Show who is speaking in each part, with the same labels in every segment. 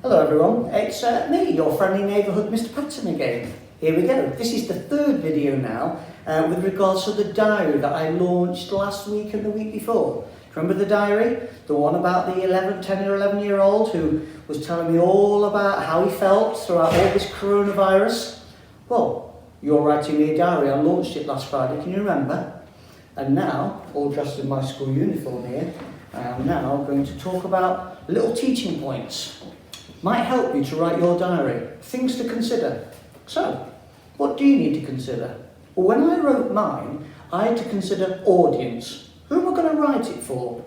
Speaker 1: Hello everyone, it's me, your friendly neighbourhood Mr Patton again. Here we go. This is the third video now with regards to the diary that I launched last week and the week before. Remember the diary? The one about the 10 or 11 year old who was telling me all about how he felt throughout all this coronavirus? Well, you're writing me a diary. I launched it last Friday, can you remember? And now, all dressed in my school uniform here, I am now going to talk about little teaching points. Might help you to write your diary, things to consider. So, what do you need to consider? Well, when I wrote mine, I had to consider audience. Who am I going to write it for?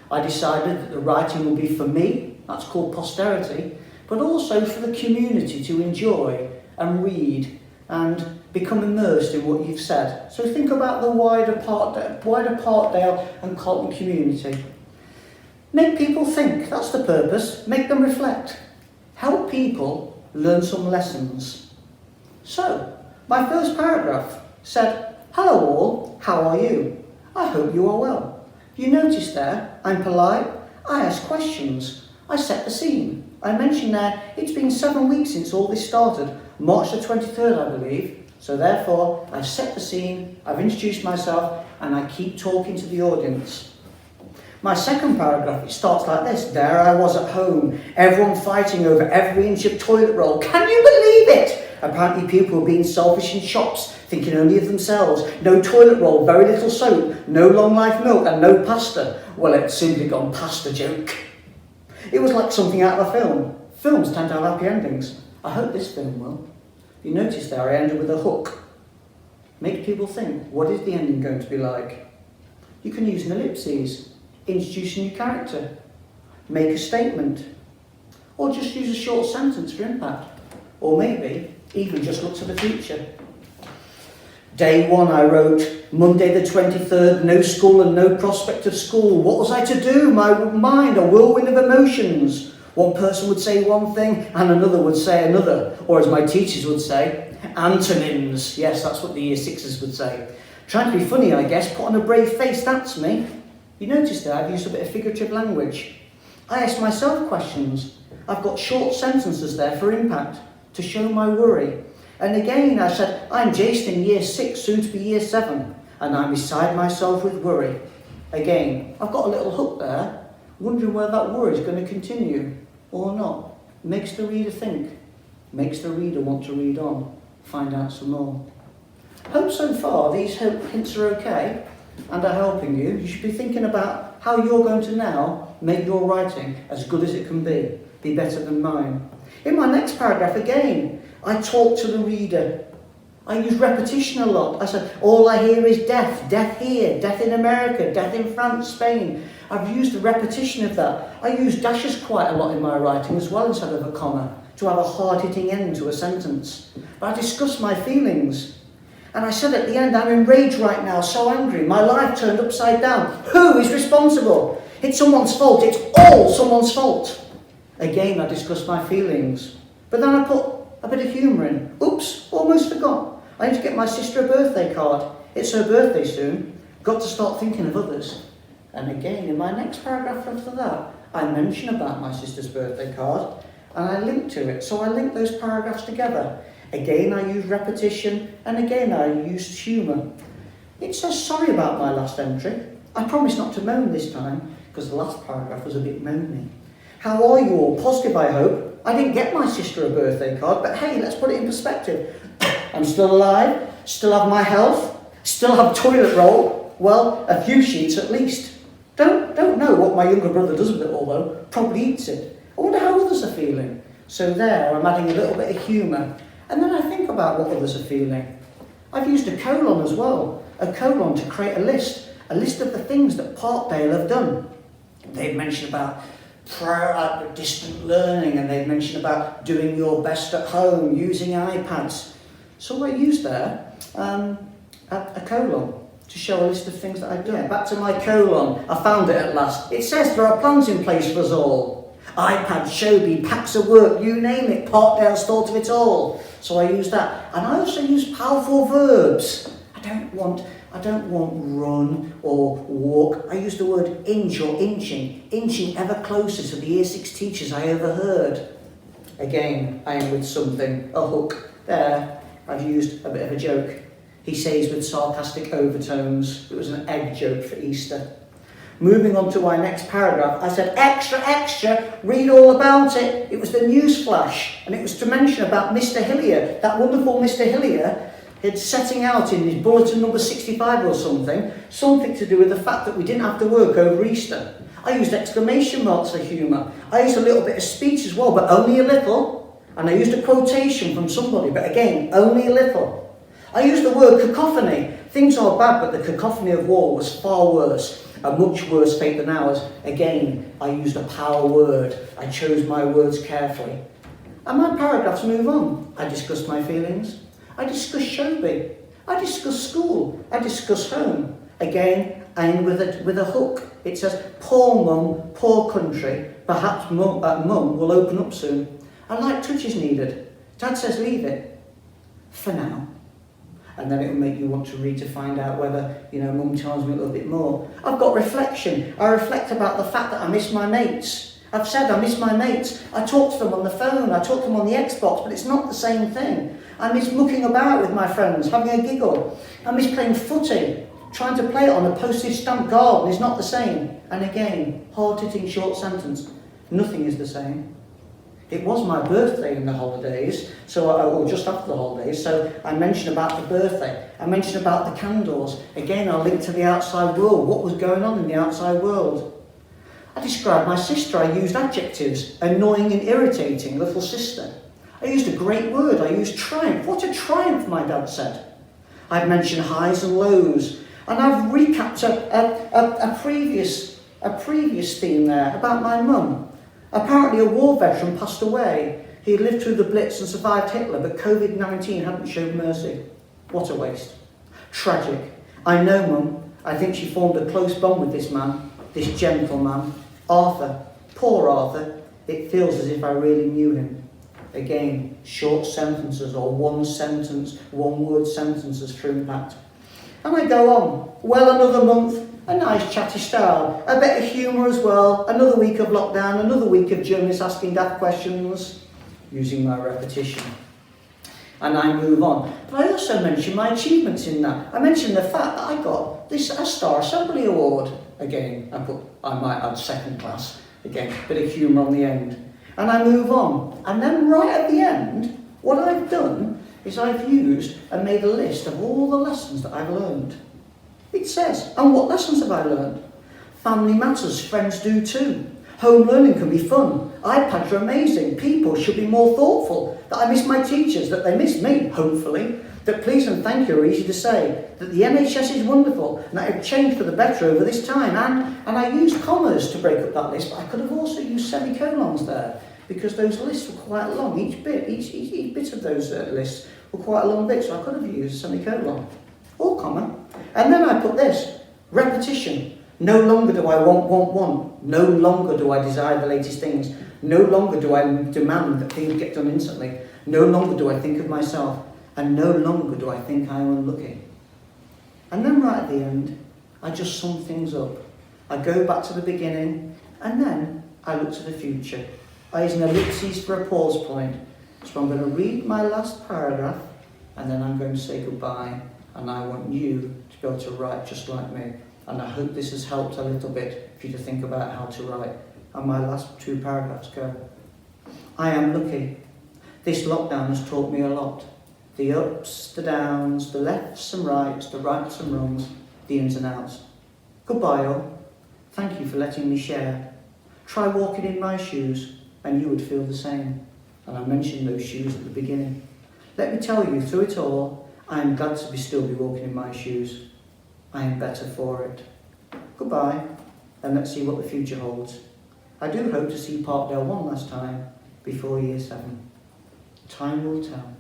Speaker 1: I decided that the writing will be for me, that's called posterity, but also for the community to enjoy and read and become immersed in what you've said. So think about the wider Parkdale and Colton community. Make people think, that's the purpose. Make them reflect. Help people learn some lessons. So, my first paragraph said, "Hello all, how are you? I hope you are well." You notice there, I'm polite, I ask questions, I set the scene. I mentioned there, it's been 7 weeks since all this started, March the 23rd I believe, so therefore I've set the scene, I've introduced myself, and I keep talking to the audience. My second paragraph, it starts like this. There I was at home, everyone fighting over every inch of toilet roll. Can you believe it? Apparently people were being selfish in shops, thinking only of themselves. No toilet roll, very little soap, no long life milk and no pasta. Well, it's simply gone past a joke. It was like something out of a film. Films tend to have happy endings. I hope this film will. You notice there I ended with a hook. Make people think, what is the ending going to be like? You can use an ellipses. Introduce a new character, make a statement, or just use a short sentence for impact, or maybe even just look to the future. Day 1 I wrote, Monday the 23rd, no school and no prospect of school. What was I to do? My mind, a whirlwind of emotions. One person would say one thing and another would say another, or as my teachers would say, antonyms. Yes, that's what the year 6s would say. Trying to be funny, I guess, put on a brave face, that's me. You notice there I've used a bit of figurative language. I ask myself questions. I've got short sentences there for impact, to show my worry. And again I said, I'm Jason in year 6, soon to be year 7, and I'm beside myself with worry. Again, I've got a little hook there, wondering whether that worry is going to continue or not. Makes the reader think, makes the reader want to read on, find out some more. Hope so far these hints are okay and are helping you. You should be thinking about how you're going to now make your writing as good as it can be better than mine. In my next paragraph again, I talk to the reader. I use repetition a lot. I said, all I hear is death, death here, death in America, death in France, Spain. I've used the repetition of that. I use dashes quite a lot in my writing as well instead of a comma, to have a hard-hitting end to a sentence. But I discuss my feelings. And I said at the end, I'm enraged right now, so angry. My life turned upside down. Who is responsible? It's someone's fault. It's all someone's fault. Again, I discussed my feelings. But then I put a bit of humour in. Oops, almost forgot. I need to get my sister a birthday card. It's her birthday soon. Got to start thinking of others. And again, in my next paragraph after that, I mention about my sister's birthday card and I link to it. So I link those paragraphs together. Again, I use repetition, and again, I used humour. It says sorry about my last entry. I promise not to moan this time, because the last paragraph was a bit moany. How are you all? Positive, I hope. I didn't get my sister a birthday card, but hey, let's put it in perspective. I'm still alive, still have my health, still have toilet roll. Well, a few sheets at least. Don't know what my younger brother does with it all, though. Probably eats it. I wonder how others are feeling. So there, I'm adding a little bit of humour. And then I think about what others are feeling. I've used a colon as well, a colon to create a list of the things that Parkdale have done. They've mentioned about distant learning, and they've mentioned about doing your best at home, using iPads. So I used there a colon to show a list of things that I've done. Back to my colon, I found it at last. It says there are plans in place for us all. iPad, Shobi, packs of work, you name it, Parkdale's thought of it all. So I use that. And I also use powerful verbs. I don't want run or walk. I use the word inch or inching ever closer to the year 6 teachers I overheard. Again, I am with something, a hook. There, I've used a bit of a joke. He says with sarcastic overtones. It was an egg joke for Easter. Moving on to my next paragraph, I said, extra, extra, read all about it. It was the news flash, and it was to mention about Mr. Hillier, that wonderful Mr. Hillier, he's setting out in his bulletin number 65 or something to do with the fact that we didn't have to work over Easter. I used exclamation marks for humour. I used a little bit of speech as well, but only a little. And I used a quotation from somebody, but again, only a little. I used the word cacophony. Things are bad, but the cacophony of war was far worse. A much worse fate than ours. Again, I used a power word. I chose my words carefully. And my paragraphs move on. I discuss my feelings. I discuss Showbie. I discuss school. I discuss home. Again, I end with a hook. It says, poor mum, poor country. Perhaps mum will open up soon. A light touch is needed. Dad says leave it. For now. And then it will make you want to read to find out whether, mum tells me a little bit more. I've got reflection. I reflect about the fact that I miss my mates. I've said I miss my mates. I talk to them on the phone. I talk to them on the Xbox, but it's not the same thing. I miss mucking about with my friends, having a giggle. I miss playing footy. Trying to play it on a postage stamp garden is not the same. And again, hard-hitting short sentence. Nothing is the same. It was my birthday in the holidays, or just after the holidays, so I mentioned about the birthday. I mentioned about the candles. Again, I linked to the outside world, what was going on in the outside world. I described my sister. I used adjectives, annoying and irritating, little sister. I used a great word. I used triumph. What a triumph, my dad said. I've mentioned highs and lows, and I've recapped a previous theme there about my mum. Apparently a war veteran passed away. He had lived through the Blitz and survived Hitler, but COVID-19 hadn't shown mercy. What a waste. Tragic. I know Mum. I think she formed a close bond with this man, this gentleman, Arthur. Poor Arthur. It feels as if I really knew him. Again, short sentences or one sentence, one word sentences for impact. And I go on. Well, another month. A nice chatty style, a bit of humour as well, another week of lockdown, another week of journalists asking daft questions, using my repetition. And I move on. But I also mention my achievements in that. I mentioned the fact that I got a Star Assembly Award. Again, I might add second class. Again, bit of humour on the end. And I move on. And then right at the end, what I've done is I've used and made a list of all the lessons that I've learned. It says, and what lessons have I learned? Family matters, friends do too. Home learning can be fun. iPads are amazing. People should be more thoughtful. That I miss my teachers, that they miss me, hopefully. That please and thank you are easy to say. That the NHS is wonderful, and that I've changed for the better over this time. And I used commas to break up that list, but I could have also used semicolons there, because those lists were quite long. Each bit of those lists were quite a long bit, so I could have used a semicolon. Or comma. And then I put this, repetition. No longer do I want. No longer do I desire the latest things. No longer do I demand that things get done instantly. No longer do I think of myself. And no longer do I think I am unlucky. And then right at the end, I just sum things up. I go back to the beginning, and then I look to the future. I use an ellipses for a pause point. So I'm going to read my last paragraph, and then I'm going to say goodbye. And I want you to be able to write just like me. And I hope this has helped a little bit for you to think about how to write. And my last two paragraphs go. I am lucky. This lockdown has taught me a lot. The ups, the downs, the lefts and rights, the rights and wrongs, the ins and outs. Goodbye all. Thank you for letting me share. Try walking in my shoes and you would feel the same. And I mentioned those shoes at the beginning. Let me tell you, through it all, I am glad to still be walking in my shoes. I am better for it. Goodbye, and let's see what the future holds. I do hope to see Parkdale one last time before year 7. Time will tell.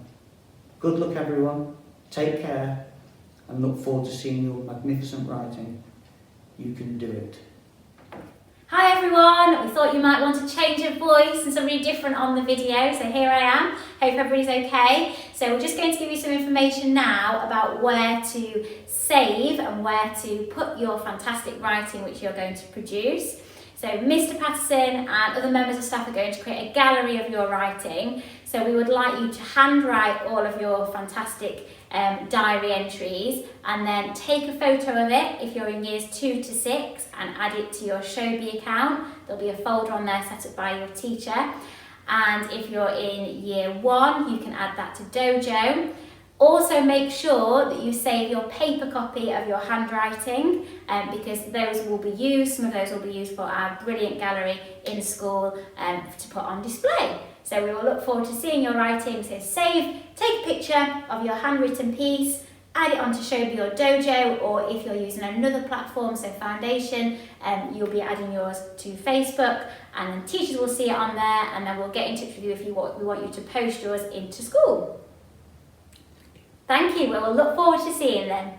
Speaker 1: Good luck everyone, take care, and look forward to seeing your magnificent writing. You can do it.
Speaker 2: Hi everyone, we thought you might want to change your voice and somebody different on the video, so here I am. Hope everybody's okay. So we're just going to give you some information now about where to save and where to put your fantastic writing which you're going to produce. So Mr. Patterson and other members of staff are going to create a gallery of your writing. So we would like you to handwrite all of your fantastic diary entries and then take a photo of it if you're in years 2 to 6 and add it to your Showbie account. There'll be a folder on there set up by your teacher. And if you're in year 1, you can add that to Dojo. Also make sure that you save your paper copy of your handwriting because those will be used, some of those will be used for our brilliant gallery in school to put on display. So we will look forward to seeing your writing. So take a picture of your handwritten piece, add it onto Showbie or Dojo, or if you're using another platform, so Foundation, you'll be adding yours to Facebook, and then teachers will see it on there, and then we'll get in touch with you if we want you to post yours into school. Thank you, we'll look forward to seeing them.